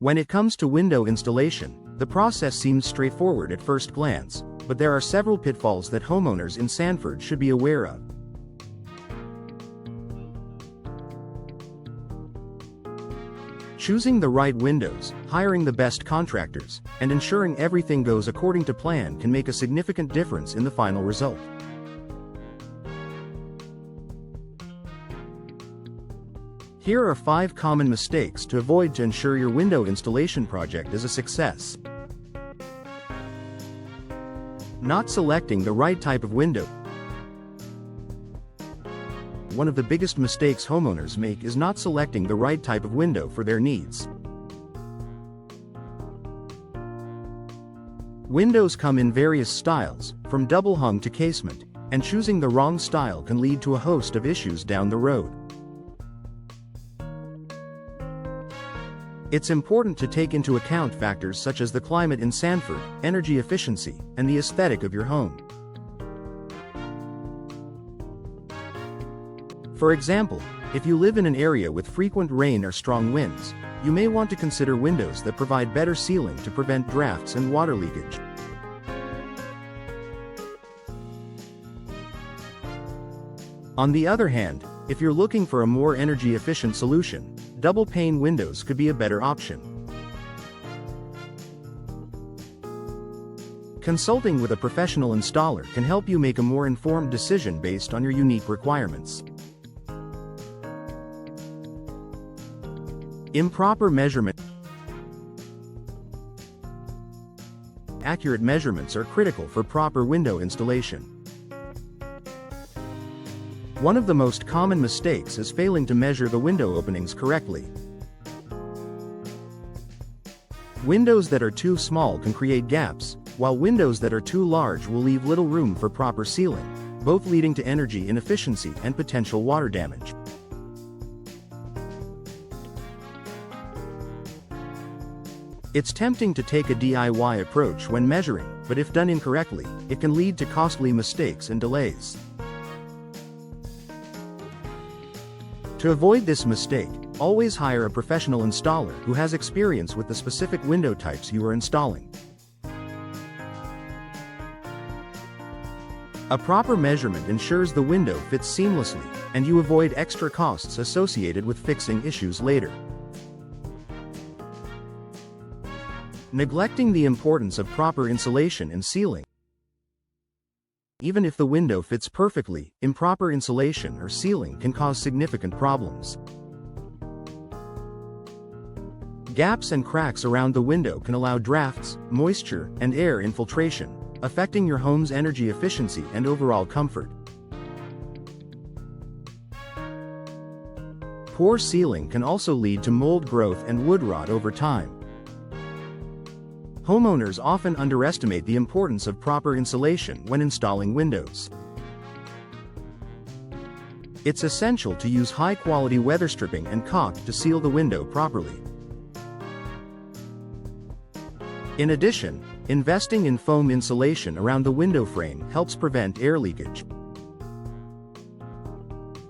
When it comes to window installation, the process seems straightforward at first glance, but there are several pitfalls that homeowners in Sanford should be aware of. Choosing the right windows, hiring the best contractors, and ensuring everything goes according to plan can make a significant difference in the final result. Here are 5 common mistakes to avoid to ensure your window installation project is a success. Not selecting the right type of window. One of the biggest mistakes homeowners make is not selecting the right type of window for their needs. Windows come in various styles, from double hung to casement, and choosing the wrong style can lead to a host of issues down the road. It's important to take into account factors such as the climate in Sanford, energy efficiency, and the aesthetic of your home. For example, if you live in an area with frequent rain or strong winds, you may want to consider windows that provide better sealing to prevent drafts and water leakage. On the other hand, if you're looking for a more energy-efficient solution, double-pane windows could be a better option. Consulting with a professional installer can help you make a more informed decision based on your unique requirements. Improper measurement. Accurate measurements are critical for proper window installation. One of the most common mistakes is failing to measure the window openings correctly. Windows that are too small can create gaps, while windows that are too large will leave little room for proper sealing, both leading to energy inefficiency and potential water damage. It's tempting to take a DIY approach when measuring, but if done incorrectly, it can lead to costly mistakes and delays. To avoid this mistake, always hire a professional installer who has experience with the specific window types you are installing. A proper measurement ensures the window fits seamlessly, and you avoid extra costs associated with fixing issues later. Neglecting the importance of proper insulation and sealing. Even if the window fits perfectly, improper insulation or sealing can cause significant problems. Gaps and cracks around the window can allow drafts, moisture, and air infiltration, affecting your home's energy efficiency and overall comfort. Poor sealing can also lead to mold growth and wood rot over time. Homeowners often underestimate the importance of proper insulation when installing windows. It's essential to use high-quality weather stripping and caulk to seal the window properly. In addition, investing in foam insulation around the window frame helps prevent air leakage.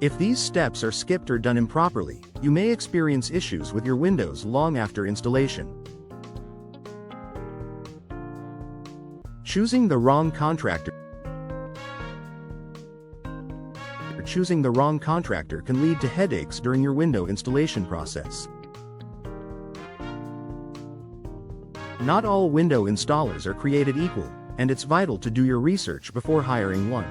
If these steps are skipped or done improperly, you may experience issues with your windows long after installation. Choosing the wrong contractor can lead to headaches during your window installation process. Not all window installers are created equal, and it's vital to do your research before hiring one.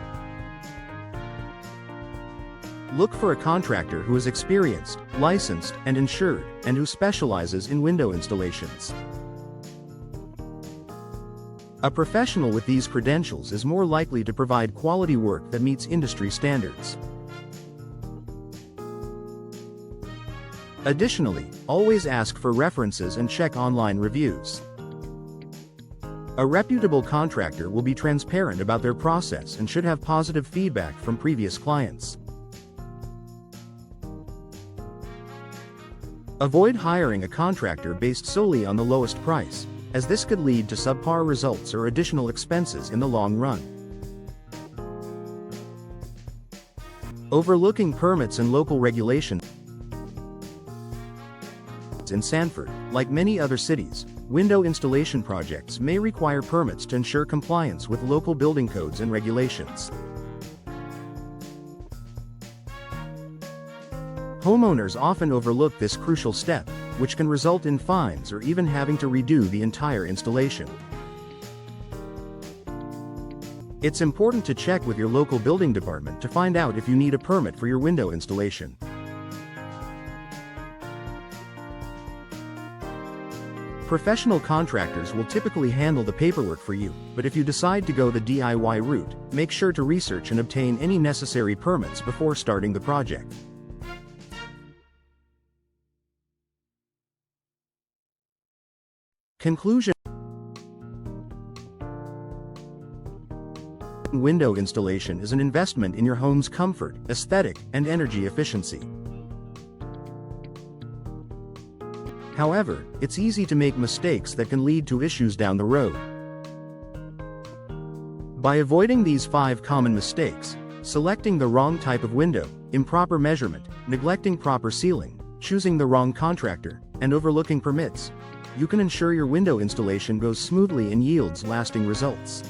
Look for a contractor who is experienced, licensed, and insured, and who specializes in window installations. A professional with these credentials is more likely to provide quality work that meets industry standards. Additionally, always ask for references and check online reviews. A reputable contractor will be transparent about their process and should have positive feedback from previous clients. Avoid hiring a contractor based solely on the lowest price, as this could lead to subpar results or additional expenses in the long run. Overlooking permits and local regulations. projects in Sanford, like many other cities, window installation projects may require permits to ensure compliance with local building codes and regulations. Homeowners often overlook this crucial step, which can result in fines or even having to redo the entire installation. It's important to check with your local building department to find out if you need a permit for your window installation. Professional contractors will typically handle the paperwork for you, but if you decide to go the DIY route, make sure to research and obtain any necessary permits before starting the project. Conclusion: window installation is an investment in your home's comfort, aesthetic, and energy efficiency. However, it's easy to make mistakes that can lead to issues down the road. By avoiding these 5 common mistakes, selecting the wrong type of window, improper measurement, neglecting proper sealing, choosing the wrong contractor, and overlooking permits, you can ensure your window installation goes smoothly and yields lasting results.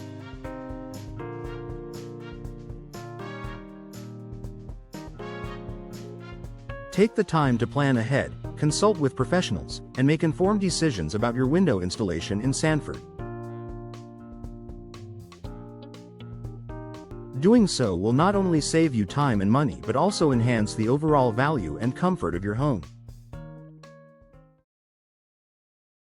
Take the time to plan ahead, consult with professionals, and make informed decisions about your window installation in Sanford. Doing so will not only save you time and money but also enhance the overall value and comfort of your home.